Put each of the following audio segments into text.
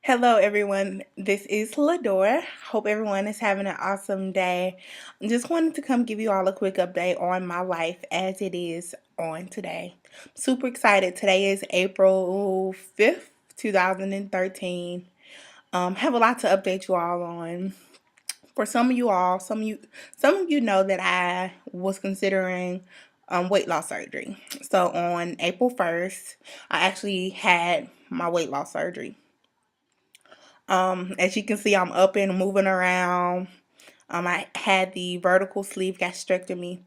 Hello everyone, this is Ledora. Hope everyone is having an awesome day. Just wanted to come give you all a quick update on my life as it is on today. Super excited. Today is April 5th, 2013. Have a lot to update you all on. For some of you know that I was considering weight loss surgery. So on April 1st, I actually had my weight loss surgery. As you can see, I'm up and moving around. I had the vertical sleeve gastrectomy,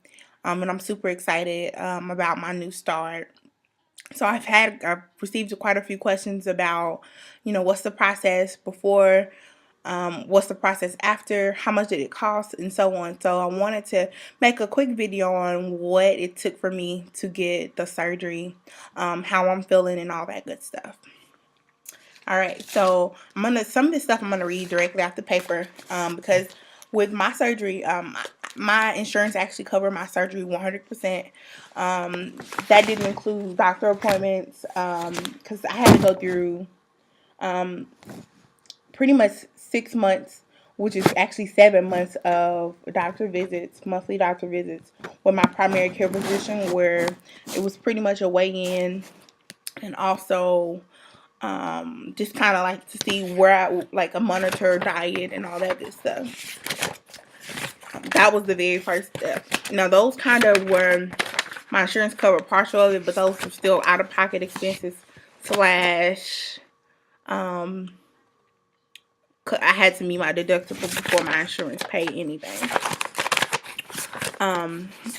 and I'm super excited about my new start. So I've received quite a few questions about, what's the process before, what's the process after, how much did it cost, and so on. So I wanted to make a quick video on what it took for me to get the surgery, how I'm feeling, and all that good stuff. All right, so some of this stuff I'm gonna read directly off the paper because with my surgery, my insurance actually covered my surgery 100%. That didn't include doctor appointments because I had to go through pretty much 6 months, which is actually 7 months of monthly doctor visits with my primary care physician, where it was pretty much a weigh-in and also just kind of like to see where like a monitor diet and all that good stuff. That was the very first step. Now those kind of were, my insurance covered partial of it, but those were still out of pocket expenses slash I had to meet my deductible before my insurance paid anything.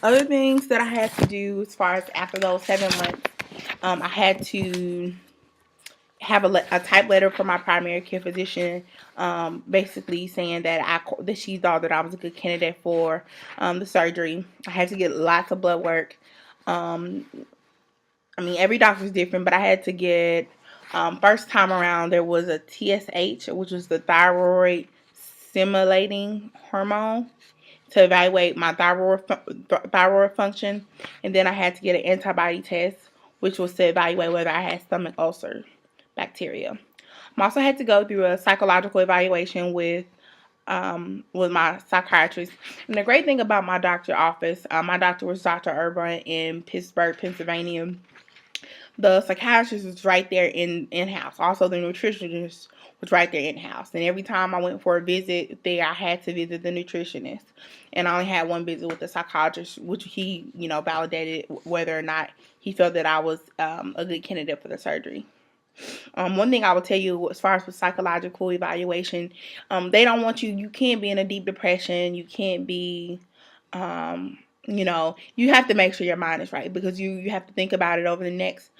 Other things that I had to do as far as after those 7 months, I had to have a type letter from my primary care physician, basically saying that she thought that I was a good candidate for the surgery. I had to get lots of blood work. Every doctor's different, but I had to get, first time around, there was a TSH, which was the thyroid stimulating hormone, to evaluate my thyroid function. And then I had to get an antibody test, which was to evaluate whether I had stomach ulcer bacteria. I also had to go through a psychological evaluation with my psychiatrist. And the great thing about my doctor's office, my doctor was Dr. Urban in Pittsburgh, Pennsylvania. The psychiatrist was right there in-house. Also, the nutritionist was right there in-house. And every time I went for a visit there, I had to visit the nutritionist. And I only had one visit with the psychiatrist, which he, validated whether or not he felt that I was a good candidate for the surgery. One thing I will tell you as far as with psychological evaluation, they don't want you can't be in a deep depression. You can't be, you have to make sure your mind is right, because you have to think about it over the next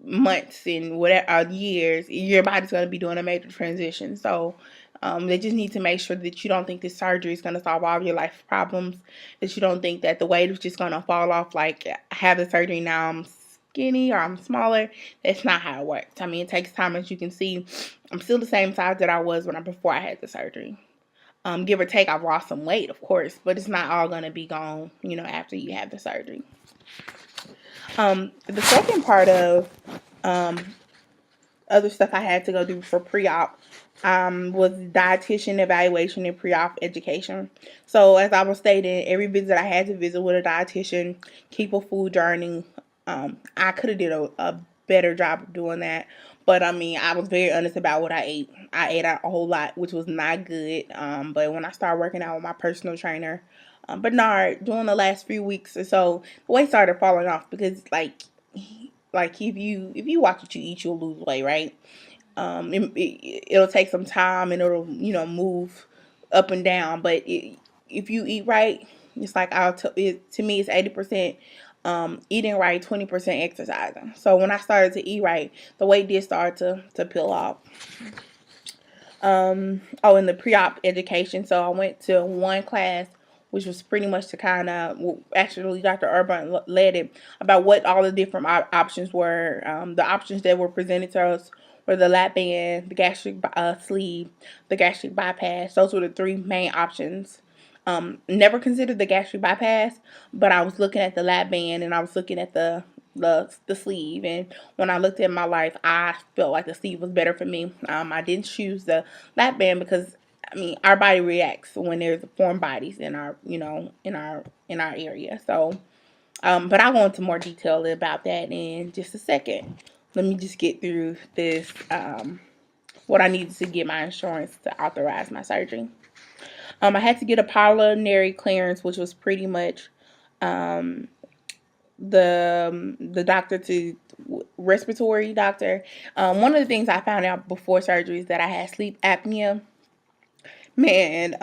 months and whatever years. Your body's going to be doing a major transition. So they just need to make sure that you don't think this surgery is going to solve all of your life problems, that you don't think that the weight is just going to fall off, like I have the surgery now, I'm skinny or I'm smaller. That's not how it works. It takes time. As you can see, I'm still the same size that I was before I had the surgery. Give or take, I've lost some weight, of course, but it's not all going to be gone, after you have the surgery. The second part of other stuff I had to go do for pre-op was dietitian evaluation and pre-op education. So as I was stating, every visit I had to visit with a dietitian, keep a food journal. I could have did a better job of doing that, but I was very honest about what I ate. I ate a whole lot, which was not good. But when I started working out with my personal trainer, Bernard, during the last few weeks or so, the weight started falling off, because like if you watch what you eat, you'll lose weight, right? It'll take some time and it'll move up and down, but if you eat right, it's like to me it's 80% eating right, 20% exercising. So when I started to eat right, the weight did start to peel off. In the pre-op education. So I went to one class, which was pretty much to kind of, well, actually Dr. Urban led it, about what all the different options were. The options that were presented to us were the lap band, the gastric sleeve, the gastric bypass. Those were the three main options. Never considered the gastric bypass, but I was looking at the lap band and I was looking at the sleeve, and when I looked at my life, I felt like the sleeve was better for me. I didn't choose the lap band because I mean our body reacts when there's foreign bodies in our in our area. So, but I'll go into more detail about that in just a second. Let me just get through this. What I needed to get my insurance to authorize my surgery. I had to get a pulmonary clearance, which was pretty much um, the doctor to respiratory doctor. One of the things I found out before surgery is that I had sleep apnea. Man,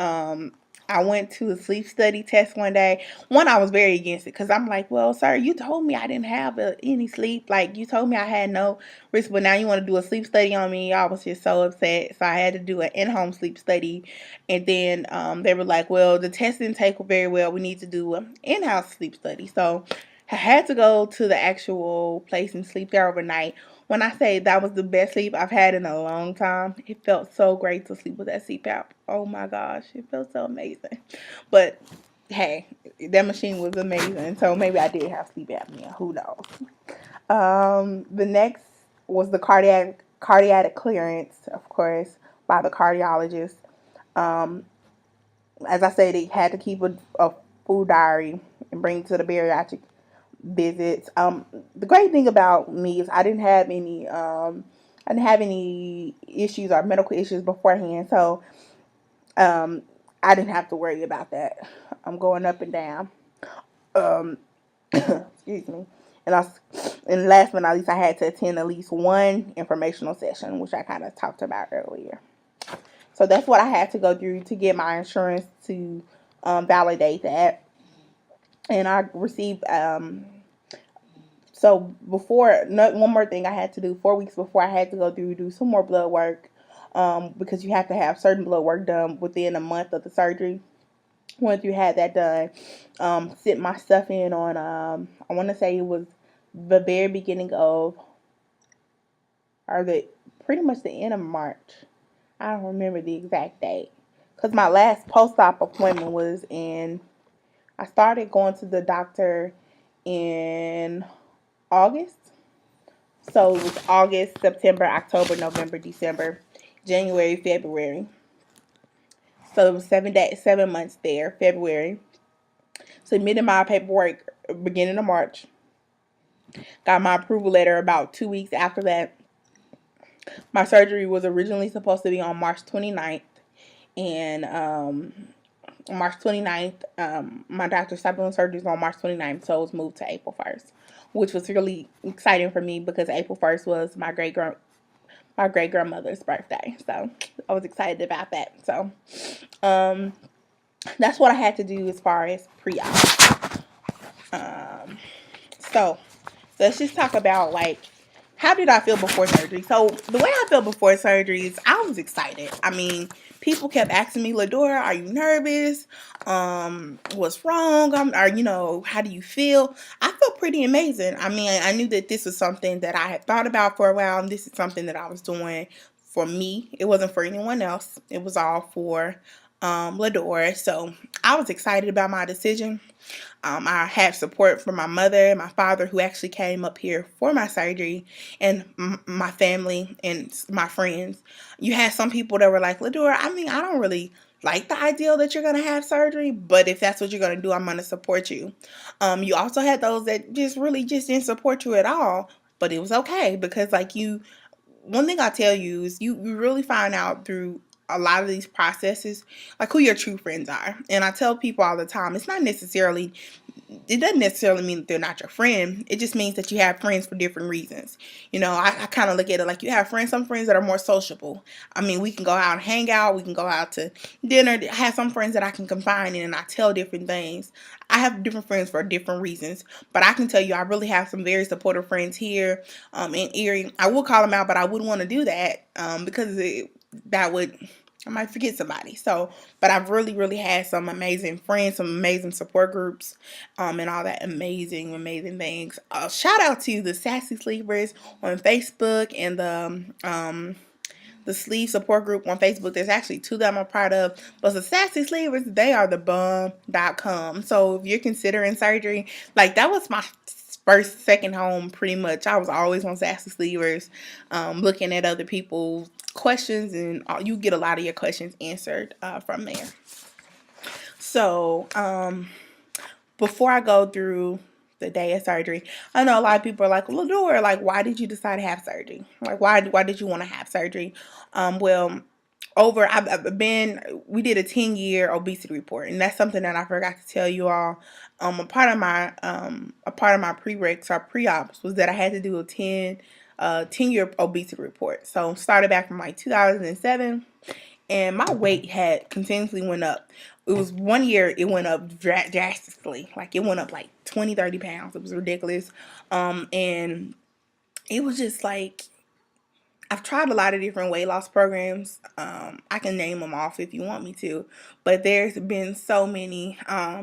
I went to a sleep study test one day. One, I was very against it because I'm like, well, sir, you told me I didn't have any sleep. Like, you told me I had no risk, but now you want to do a sleep study on me. I was just so upset. So I had to do an in-home sleep study. And then they were like, well, the test didn't take very well. We need to do an in-house sleep study. So I had to go to the actual place and sleep there overnight. When I say that was the best sleep I've had in a long time, it felt so great to sleep with that CPAP. Oh my gosh, it felt so amazing. But hey, that machine was amazing. So maybe I did have sleep apnea. Who knows? The next was the cardiac clearance, of course, by the cardiologist. Um, as I said, they had to keep a food diary and bring it to the bariatric visits. The great thing about me is I didn't have any issues or medical issues beforehand, so I didn't have to worry about that. I'm going up and down. Um, excuse me. And last but not least, I had to attend at least one informational session, which I kind of talked about earlier. So that's what I had to go through to get my insurance to validate that. And I received so before, one more thing I had to do, 4 weeks before, I had to go through do some more blood work, because you have to have certain blood work done within a month of the surgery. Once you had that done, sent my stuff in on I want to say it was the very beginning of, or the pretty much the end of March. I don't remember the exact date because my last post-op appointment was in. I started going to the doctor in August. So it was August, September, October, November, December, January, February. So it was 7 days, 7 months there. February. Submitted my paperwork beginning of March. Got my approval letter about 2 weeks after that. My surgery was originally supposed to be on March 29th. And March 29th, my doctor stopped doing surgeries on March 29th, so it was moved to April 1st, which was really exciting for me because April 1st was my great grandmother's birthday. So I was excited about that. So that's what I had to do as far as pre-op. So let's just talk about, like, how did I feel before surgery? So the way I felt before surgery is I was excited. I mean, people kept asking me, Ledora, are you nervous? What's wrong? How do you feel? I felt pretty amazing. I mean, I knew that this was something that I had thought about for a while, and this is something that I was doing for me. It wasn't for anyone else. It was all for Ledora. So I was excited about my decision. I had support from my mother and my father, who actually came up here for my surgery, and my family and my friends. You had some people that were like, Ledora, I mean, I don't really like the idea that you're going to have surgery, but if that's what you're going to do, I'm going to support you. You also had those that just really just didn't support you at all, but it was okay because, like, one thing I tell you is you really find out through a lot of these processes, like, who your true friends are. And I tell people all the time, it doesn't necessarily mean that they're not your friend. It just means that you have friends for different reasons. I kind of look at it like you have some friends that are more sociable. I mean, we can go out and hang out. We can go out to dinner. I have some friends that I can confide in and I tell different things. I have different friends for different reasons. But I can tell you, I really have some very supportive friends here in Erie. I will call them out, but I wouldn't want to do that because I might forget somebody. So, but I've really had some amazing friends, some amazing support groups, and all that amazing things. Shout out to the Sassy Sleepers on Facebook and the sleeve support group on Facebook. There's actually two that I'm a part of. But the Sassy Sleevers, they are the bomb.com. So if you're considering surgery, like that was my second home pretty much. I was always on Sassy Sleevers, looking at other people's questions, and you get a lot of your questions answered from there. So before I go through the day of surgery, I know a lot of people are like, Ledora, like, why did you decide to have surgery? Like, why did you want to have surgery? Well, we did a 10-year obesity report, and that's something that I forgot to tell you all. A part of my prereqs or pre-ops was that I had to do a 10-year obesity report. So started back from like 2007, and my weight had continuously went up. It was 1 year it went up drastically. Like it went up like 20-30 pounds. It was ridiculous. And it was just like, I've tried a lot of different weight loss programs. I can name them off if you want me to, but there's been so many.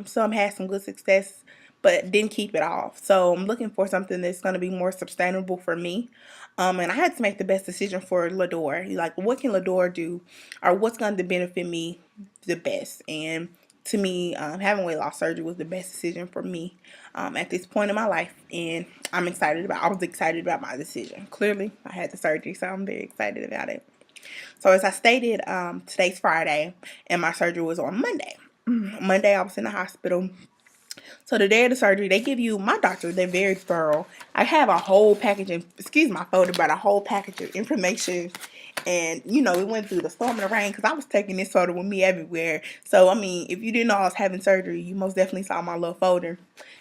Some had some good success, but didn't keep it off. So I'm looking for something that's going to be more sustainable for me. And I had to make the best decision for Ledora. Like, what can Ledora do, or what's going to benefit me the best? And to me, having weight loss surgery was the best decision for me at this point in my life, and I was excited about my decision. Clearly, I had the surgery, so I'm very excited about it. So as I stated, today's Friday, and my surgery was on Monday. Monday, I was in the hospital. So the day of the surgery, they give you, my doctor, they're very thorough. I have a whole package, excuse my folder, but a whole package of information. And, we went through the storm and the rain because I was taking this folder with me everywhere. So, I mean, if you didn't know I was having surgery, you most definitely saw my little folder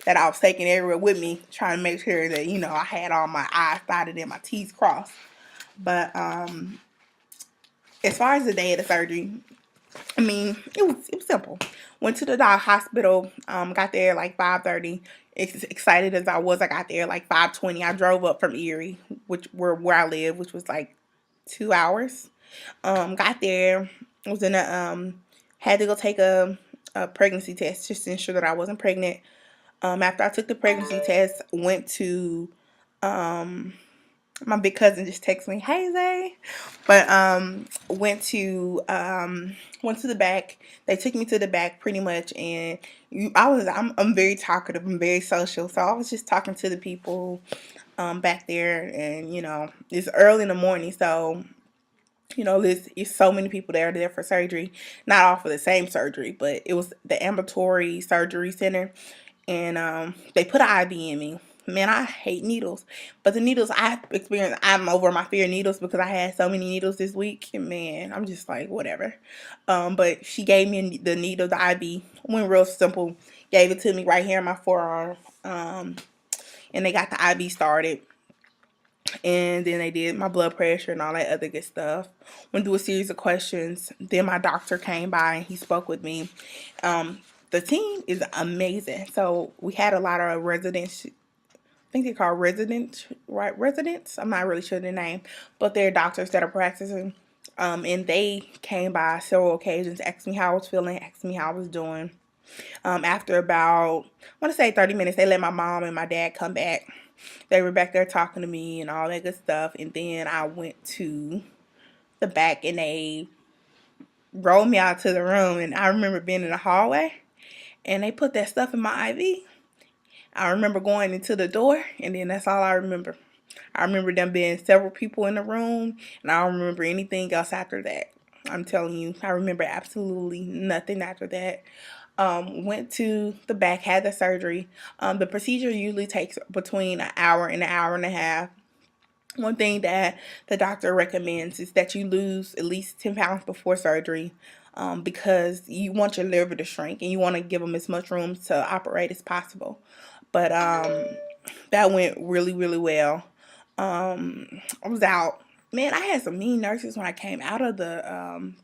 that I was taking everywhere with me, trying to make sure that, I had all my I's dotted and my T's crossed. But as far as the day of the surgery, I mean, it was simple. Went to the hospital, got there like 5:30. Excited as I was, I got there like 5:20. I drove up from Erie, where I live, which was like 2 hours. Got there, was in had to go take a pregnancy test just to ensure that I wasn't pregnant. After I took the pregnancy test, went to my big cousin just texted me, "Hey Zay," but went to the back. They took me to the back pretty much, and I'm very talkative. I'm very social, so I was just talking to the people back there, and it's early in the morning, so there's so many people there for surgery, not all for the same surgery, but it was the ambulatory surgery center, and they put an IV in me. Man, I hate needles, but the needles I'm over my fear of needles because I had so many needles this week, and man, I'm just like, whatever. But she gave me the needle, the IV, went real simple, gave it to me right here in my forearm, and they got the IV started. And then they did my blood pressure and all that other good stuff. Went through a series of questions. Then my doctor came by and he spoke with me. The team is amazing. So we had a lot of residents. I think they're called residents, right? Residents. I'm not really sure the name, but they're doctors that are practicing. And they came by several occasions, asked me how I was feeling, asked me how I was doing. After about, I want to say 30 minutes, they let my mom and my dad come back. They were back there talking to me and all that good stuff. And then I went to the back and they rolled me out to the room. And I remember being in the hallway and they put that stuff in my IV. I remember going into the door, and then that's all I remember. I remember them being several people in the room, and I don't remember anything else after that. I'm telling you, I remember absolutely nothing after that. Went to the back, had the surgery. The procedure usually takes between an hour and a half. One thing that the doctor recommends is that you lose at least 10 pounds before surgery, because you want your liver to shrink and you want to give them as much room to operate as possible. But that went really well. I was out. Man, I had some mean nurses when I came out of the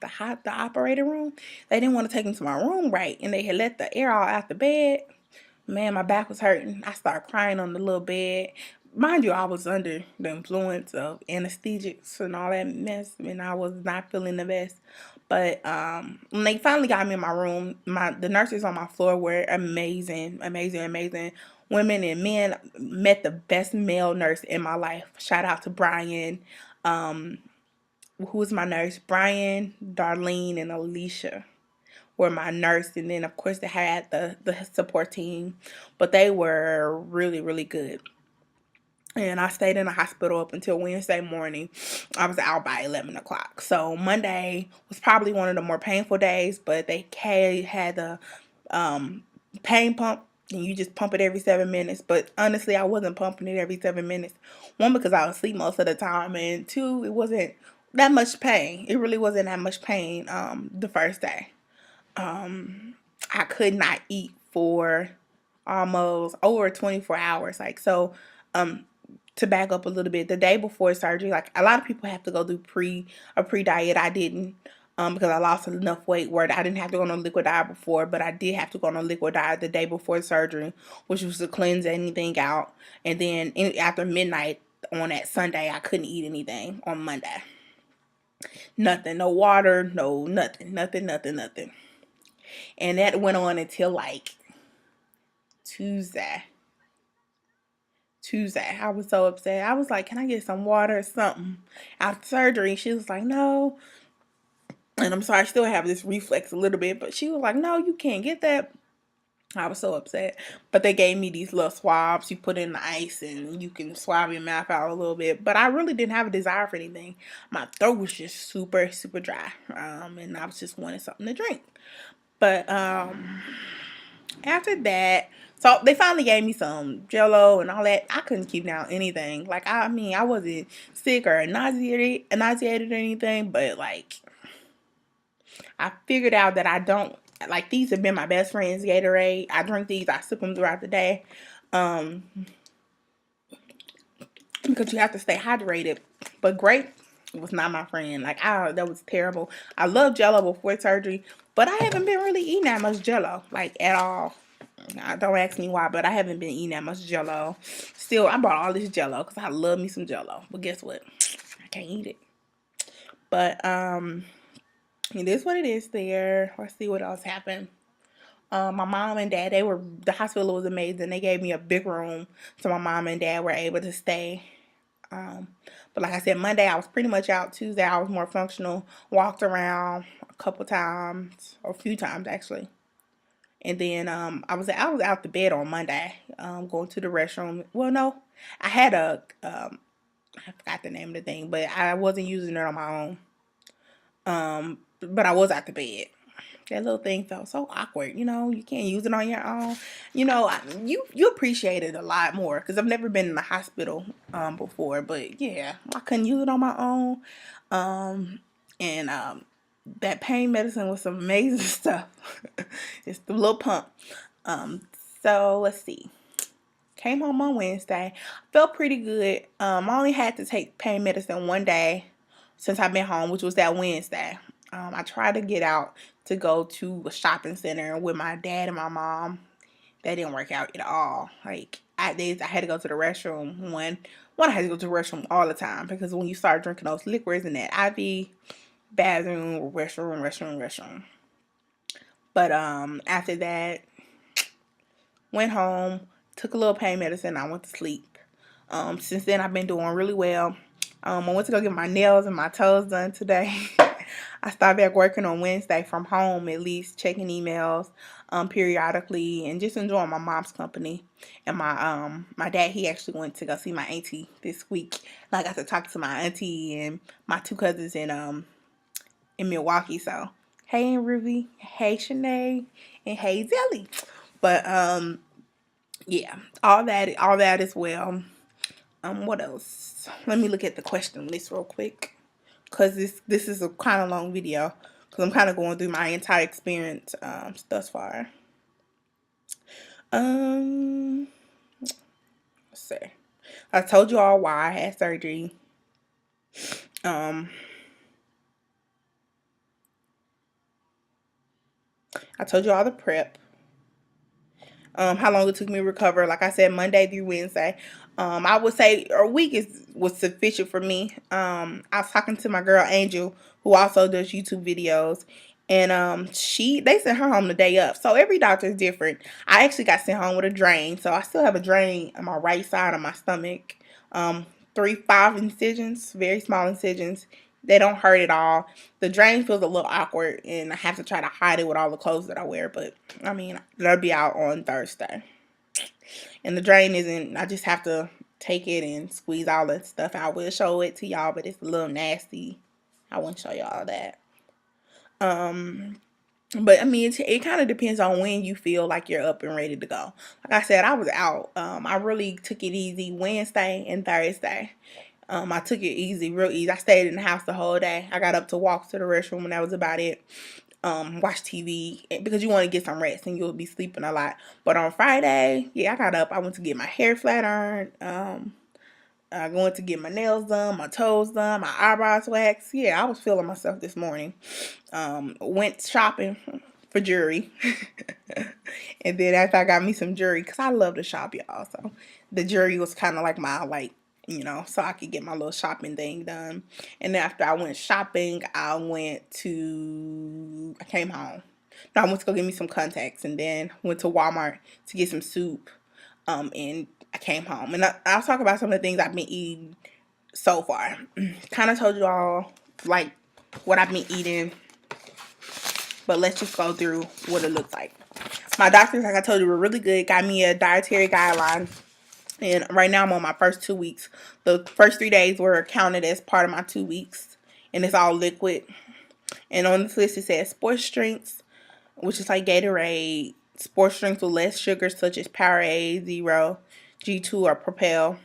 operating room. They didn't want to take me to my room right, and they had let the air all out the bed. Man, my back was hurting. I started crying on the little bed. mind you, I was under the influence of anesthetics and all that mess, and I was not feeling the best. But when they finally got me in my room, the nurses on my floor were amazing, amazing, amazing women and men. Met the best male nurse in my life. Shout out to Brian, um, who was my nurse. Brian, Darlene, and Alicia were my nurse, and then of course they had the support team, but they were really really good. And I stayed in the hospital up until Wednesday morning. I was out by 11 o'clock. So Monday was probably one of the more painful days, but they had the um, pain pump, and you just pump it every 7 minutes. But honestly, I wasn't pumping it every 7 minutes. One, because I was asleep most of the time, and two, it wasn't that much pain. It really wasn't that much pain the first day. I could not eat for almost over 24 hours. Like, so, um, to back up a little bit, the day before surgery, like a lot of people have to go do a pre diet. I didn't, because I lost enough weight where I didn't have to go on a liquid diet before, but I did have to go on a liquid diet the day before surgery, which was to cleanse anything out. And then after midnight on that Sunday, I couldn't eat anything on Monday. Nothing, no water, no nothing, nothing, nothing, nothing. And that went on until like Tuesday. Tuesday. I was so upset. I was like, can I get some water or something after surgery? She was like, no. And I'm sorry, I still have this reflex a little bit, but she was like, no, you can't get that. I was so upset. But they gave me these little swabs. You put in the ice and you can swab your mouth out a little bit. But I really didn't have a desire for anything. My throat was just super, super dry. And I was just wanting something to drink. But after that, so they finally gave me some Jello and all that. I couldn't keep down anything. Like, I mean, I wasn't sick or nauseated or anything, but like I figured out that I don't like, these have been my best friends, Gatorade. I drink these, I sip them throughout the day. Um because you have to stay hydrated. But grape was not my friend. Like, that was terrible. I loved Jello before surgery, but I haven't been really eating that much Jello, like, at all. Don't ask me why, but I haven't been eating that much Jello. Still, I bought all this Jello because I love me some Jello. But guess what? I can't eat it. But it is what it is there. Let's see what else happened. My mom and dad, the hospital was amazing. They gave me a big room, so my mom and dad were able to stay. But like I said, Monday I was pretty much out. Tuesday I was more functional. Walked around a couple times, or a few times actually. And then I was out the bed on Monday, going to the restroom. Well, no, I had I forgot the name of the thing, but I wasn't using it on my own. But I was out the bed. That little thing felt so awkward, you can't use it on your own. You appreciate it a lot more because I've never been in the hospital before, but yeah, I couldn't use it on my own. And that pain medicine was some amazing stuff. It's the little pump. Um, so let's see. Came home on Wednesday. Felt pretty good. I only had to take pain medicine one day since I've been home, which was that Wednesday. I tried to get out to go to a shopping center with my dad and my mom. That didn't work out at all. Like, I had to go to the restroom. One, I had to go to the restroom all the time because when you start drinking those liquids in that IV, bathroom, restroom. But after that, went home, took a little pain medicine, I went to sleep. Since then I've been doing really well. I went to go get my nails and my toes done today. I started back working on Wednesday from home, at least checking emails periodically and just enjoying my mom's company. And my dad, he actually went to go see my auntie this week. And I got to talk to my auntie and my two cousins in Milwaukee. So hey, and Ruby, hey, Shanae, and hey, Zelly. But yeah, all that as well. What else? Let me look at the question list real quick, cause this is a kind of long video, cause I'm kind of going through my entire experience thus far. Let's see. I told you all why I had surgery. I told you all the prep. how long it took me to recover. Like I said, Monday through Wednesday. I would say a week was sufficient for me. I was talking to my girl Angel, who also does YouTube videos, and they sent her home the day up. So every doctor is different. I actually got sent home with a drain, so I still have a drain on my right side of my stomach. 5 incisions, very small incisions. They don't hurt at all. The drain feels a little awkward, and I have to try to hide it with all the clothes that I wear. But I mean, they'll be out on Thursday. And the drain isn't. I just have to take it and squeeze all that stuff out. We'll show it to y'all, but it's a little nasty. I won't show y'all that. But I mean, it kind of depends on when you feel like you're up and ready to go. Like I said, I was out. I really took it easy Wednesday and Thursday. I took it easy, real easy. I stayed in the house the whole day. I got up to walk to the restroom, and that was about it. Watch TV because you want to get some rest and you'll be sleeping a lot. But on Friday, yeah, I got up. I went to get my hair flat ironed. I went to get my nails done, my toes done, my eyebrows waxed. Yeah, I was feeling myself this morning. Went shopping for jewelry. And then after I got me some jewelry, because I love to shop, y'all. So the jewelry was kind of like my, so I could get my little shopping thing done. And after I went shopping, I came home. No, I went to go get me some contacts, and then went to Walmart to get some soup. And I came home. And I'll talk about some of the things I've been eating so far. Kind of told you all, like, what I've been eating. But let's just go through what it looks like. My doctors, like I told you, were really good. Got me a dietary guideline. And right now I'm on my first 2 weeks. The first 3 days were counted as part of my 2 weeks. And it's all liquid. And on this list it says sports drinks, which is like Gatorade. Sports drinks with less sugar, such as Powerade, Zero, G2, or Propel.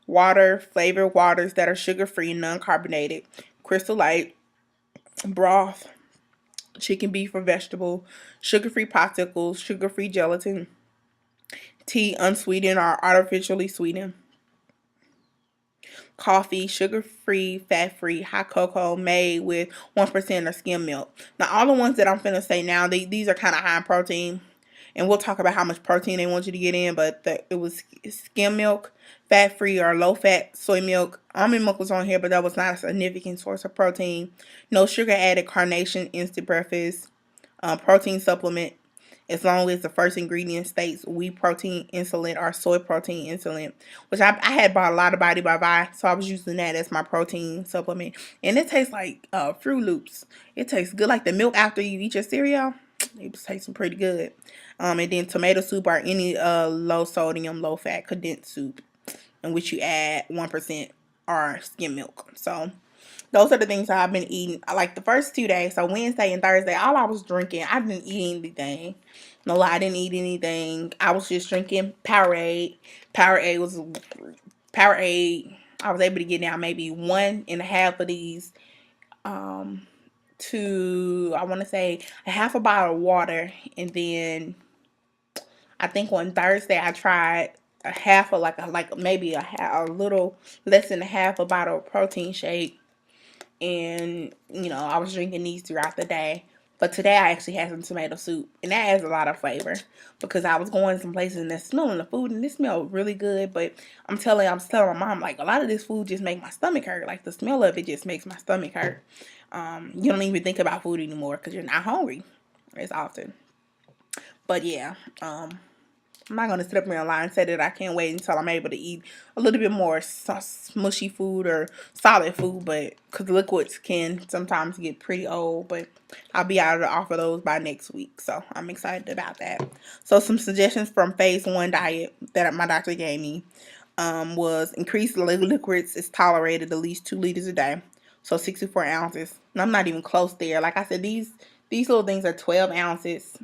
Water, flavored waters that are sugar-free, non-carbonated. Crystal Light, broth, chicken, beef, or vegetable. Sugar-free popsicles, sugar-free gelatin. Tea, unsweetened or artificially sweetened. Coffee, sugar-free, fat-free, hot cocoa made with 1% of skim milk. Now, all the ones that I'm finna say now, these are kind of high in protein. And we'll talk about how much protein they want you to get in. But it was skim milk, fat-free or low-fat soy milk. Almond milk was on here, but that was not a significant source of protein. No sugar-added carnation instant breakfast. Protein supplement. As long as the first ingredient states wheat protein insulin or soy protein insulin, which I had bought a lot of Body by Vi, so I was using that as my protein supplement. And it tastes like Fruit Loops. It tastes good, like the milk after you eat your cereal. It was tasting pretty good. And then tomato soup or any low sodium, low fat condensed soup, in which you add 1% or skim milk. So those are the things that I've been eating. Like the first 2 days, so Wednesday and Thursday, all I was drinking, I didn't eat anything. No lie, I didn't eat anything. I was just drinking Powerade. Powerade, I was able to get down maybe 1.5 of these to, I want to say, a half a bottle of water. And then I think on Thursday I tried a half of maybe a little less than a half a bottle of protein shake. And, I was drinking these throughout the day. But today I actually had some tomato soup. And that adds a lot of flavor. Because I was going some places and they're smelling the food. And it smelled really good. But I was telling my mom, like, a lot of this food just makes my stomach hurt. Like, the smell of it just makes my stomach hurt. You don't even think about food anymore because you're not hungry as often. But yeah, I'm not going to sit up here and lie and say that I can't wait until I'm able to eat a little bit more smushy food or solid food, but because liquids can sometimes get pretty old, but I'll be able to offer those by next week, so I'm excited about that. So some suggestions from phase 1 diet that my doctor gave me was increased liquids is tolerated at least 2 liters a day, so 64 ounces. And I'm not even close there. Like I said, these little things are 12 ounces,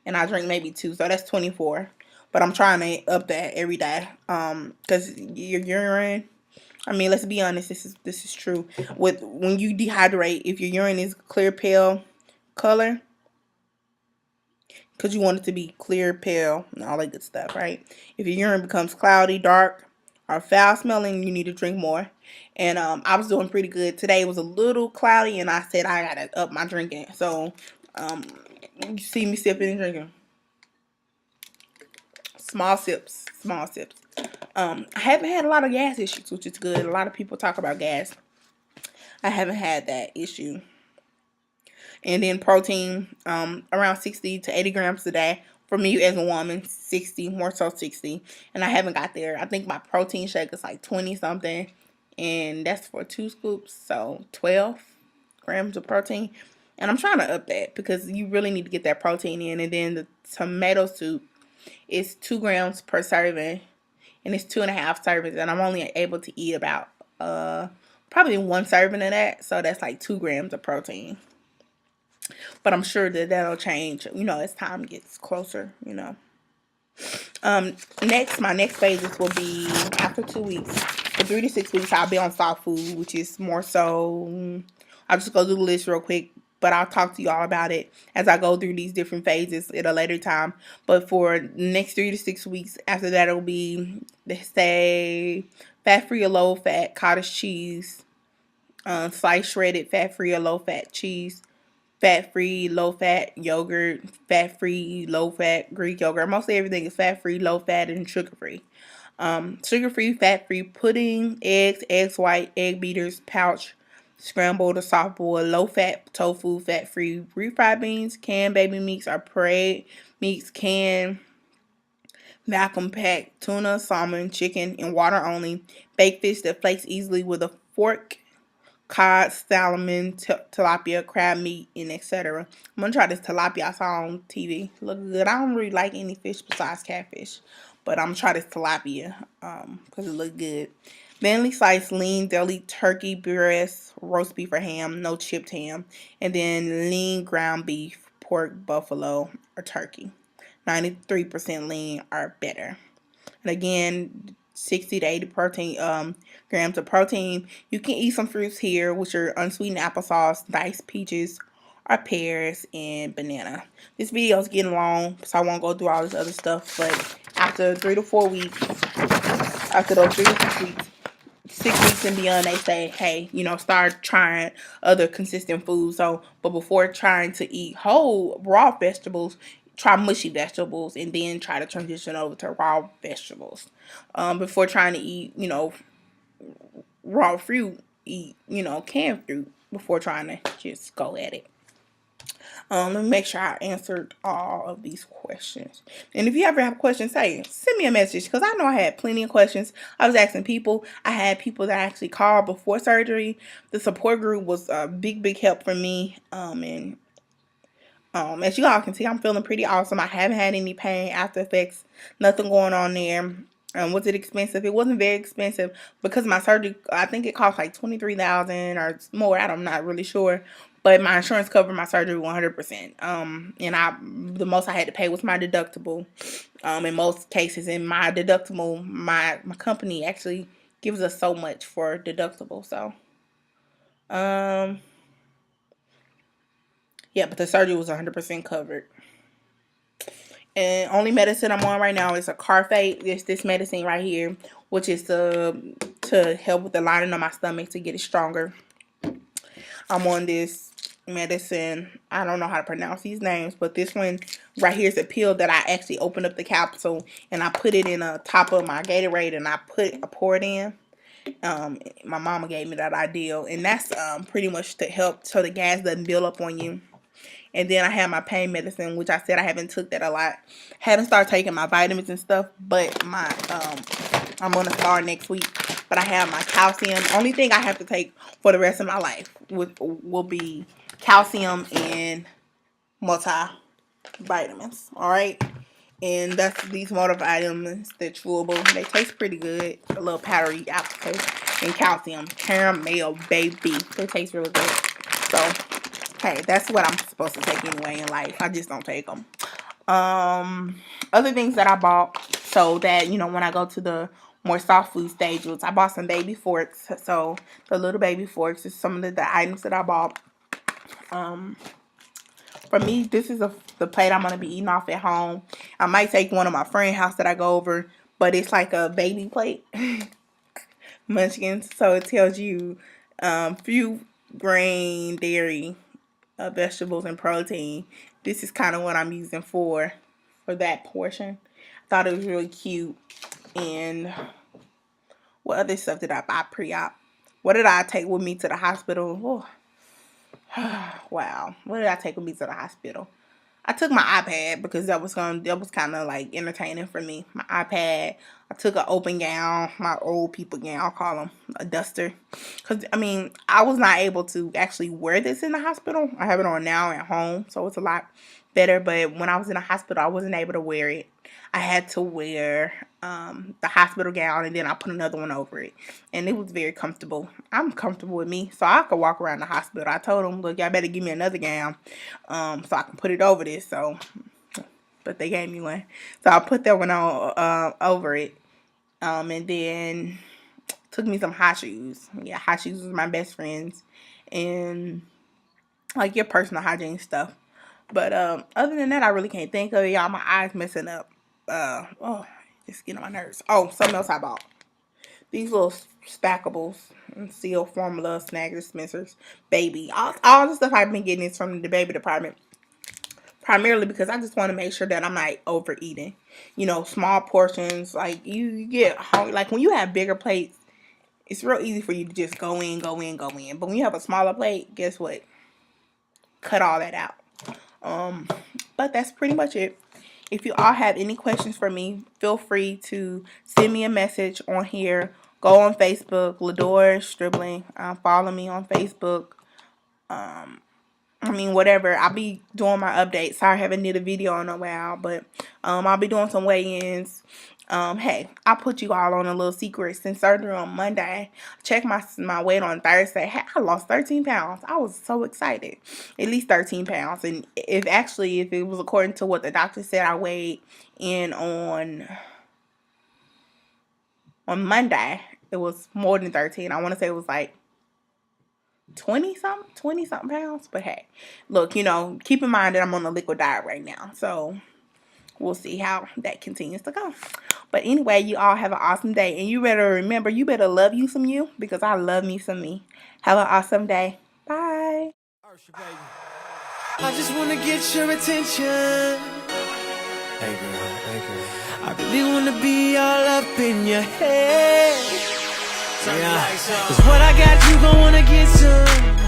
and I drink maybe 2, so that's 24. But I'm trying to up that every day. Because your urine, I mean, let's be honest, this is true. When you dehydrate, if your urine is clear pale color, because you want it to be clear, pale, and all that good stuff, right? If your urine becomes cloudy, dark, or foul smelling, you need to drink more. And I was doing pretty good. Today it was a little cloudy, and I said I gotta up my drinking. So you see me sipping and drinking. Small sips. Small sips. I haven't had a lot of gas issues, which is good. A lot of people talk about gas. I haven't had that issue. And then protein, around 60 to 80 grams a day. For me as a woman, 60, more so 60. And I haven't got there. I think my protein shake is like 20 something. And that's for 2 scoops. So 12 grams of protein. And I'm trying to up that because you really need to get that protein in. And then the tomato soup is 2 grams per serving. And it's 2.5 servings. And I'm only able to eat about probably 1 serving of that. So that's like 2 grams of protein. But I'm sure that that'll change, as time gets closer, Next, my next phases will be after 2 weeks. For 3 to 6 weeks, I'll be on soft food, which is more so, I'll just go through the list real quick, but I'll talk to you all about it as I go through these different phases at a later time. But for the next 3 to 6 weeks, after that, it'll be, say, fat-free or low-fat cottage cheese, sliced shredded fat-free or low-fat cheese, fat-free, low-fat yogurt, fat-free, low-fat Greek yogurt. Mostly everything is fat-free, low-fat, and sugar-free. Sugar-free, fat-free pudding, eggs white, egg beaters, pouch, scrambled or soft boiled, low-fat tofu, fat-free refried beans, canned baby meats or pureed meats, canned vacuum packed tuna, salmon, chicken, and water only, baked fish that flakes easily with a fork, cod, salmon, tilapia, crab meat, and etc. I'm gonna try this tilapia I saw on TV. Look good. I don't really like any fish besides catfish, but I'm gonna try this tilapia because it look good. Thinly sliced lean deli turkey breast, roast beef or ham, no chipped ham, and then lean ground beef, pork, buffalo, or turkey. 93% lean or better. And again, 60 to 80 grams of protein. You can eat some fruits here, which are unsweetened applesauce, diced peaches, or pears, and banana. This video is getting long, so I won't go through all this other stuff. But after 3 to 4 weeks, after those 3 to 6 weeks, 6 weeks and beyond, they say, hey, start trying other consistent foods. So, but before trying to eat whole raw vegetables, try mushy vegetables and then try to transition over to raw vegetables. Before trying to eat, raw fruit, eat, canned fruit before trying to just go at it. Let me make sure I answered all of these questions. And if you ever have questions, send me a message because I know I had plenty of questions. I was asking people. I had people that actually called before surgery. The support group was a big, big help for me. And as you all can see, I'm feeling pretty awesome. I haven't had any pain, after effects, nothing going on there. Was it expensive? It wasn't very expensive because my surgery, I think it cost like $23,000 or more. I'm not really sure. But my insurance covered my surgery 100%. And the most I had to pay was my deductible. In most cases, in my deductible, my company actually gives us so much for deductible. So, yeah, but the surgery was 100% covered. And only medicine I'm on right now is a Carfate. It's this medicine right here, which is to help with the lining of my stomach to get it stronger. I'm on this medicine. I don't know how to pronounce these names, but this one right here is a pill that I actually opened up the capsule and I put it in a top of my Gatorade and I pour it in. My mama gave me that idea, and that's pretty much to help so the gas doesn't build up on you. And then I have my pain medicine, which I said I haven't took that a lot. Haven't started taking my vitamins and stuff, but I'm gonna start next week. But I have my calcium. Only thing I have to take for the rest of my life will be calcium and multivitamins. Alright? And that's these multivitamins, they're chewable. They taste pretty good. A little powdery aftertaste. And calcium. Caramel, baby. They taste really good. So, hey, that's what I'm supposed to take anyway in life. I just don't take them. Other things that I bought so that, when I go to the more soft food stages, I bought some baby forks. So, the little baby forks is some of the items that I bought. For me, this is the plate I'm going to be eating off at home. I might take one of my friend's house that I go over, but it's like a baby plate. Munchkins. So, it tells you few grain, dairy, vegetables, and protein. This is kind of what I'm using for that portion. I Thought it was really cute. And what other stuff did I buy pre-op? What did I take with me to the hospital? Oh. Wow. What did I take with me to the hospital? I took my iPad because that was kind of like entertaining for me. My iPad. I took an open gown, my old people gown, I'll call them a duster. Because, I mean, I was not able to actually wear this in the hospital. I have it on now at home, so it's a lot better. But when I was in the hospital, I wasn't able to wear it. I had to wear the hospital gown, and then I put another one over it. And it was very comfortable. I'm comfortable with me, so I could walk around the hospital. I told them, look, y'all better give me another gown so I can put it over this. So, but they gave me one. So I put that one on over it. And then took me some high shoes. Yeah, high shoes was my best friends. And like your personal hygiene stuff. But other than that, I really can't think of it, y'all. My eyes messing up. Just getting on my nerves. Oh, something else I bought. These little stackables and seal formula snack dispensers. Baby. All the stuff I've been getting is from the baby department. Primarily because I just want to make sure that I'm not overeating. You know, small portions. Like, you get hungry. Like, when you have bigger plates, it's real easy for you to just go in. But when you have a smaller plate, guess what? Cut all that out. But that's pretty much it. If you all have any questions for me, feel free to send me a message on here. Go on Facebook, Ledora Stribling. Follow me on Facebook. Whatever. I'll be doing my updates. Sorry I haven't did a video in a while, but I'll be doing some weigh-ins. Hey, I put you all on a little secret. Since surgery on Monday, check my weight on Thursday. Hey, I lost 13 pounds. I was so excited. At least 13 pounds. And if it was according to what the doctor said, I weighed in on Monday, it was more than 13. I want to say it was like 20 something pounds. But hey, look, keep in mind that I'm on a liquid diet right now. So we'll see how that continues to go. But anyway, you all have an awesome day. And you better remember, you better love you some you, because I love me some me. Have an awesome day. Bye. I just want to get your attention. Hey girl. I really want to be all up in your head. Yeah. Cause what I got, you gon' wanna get some.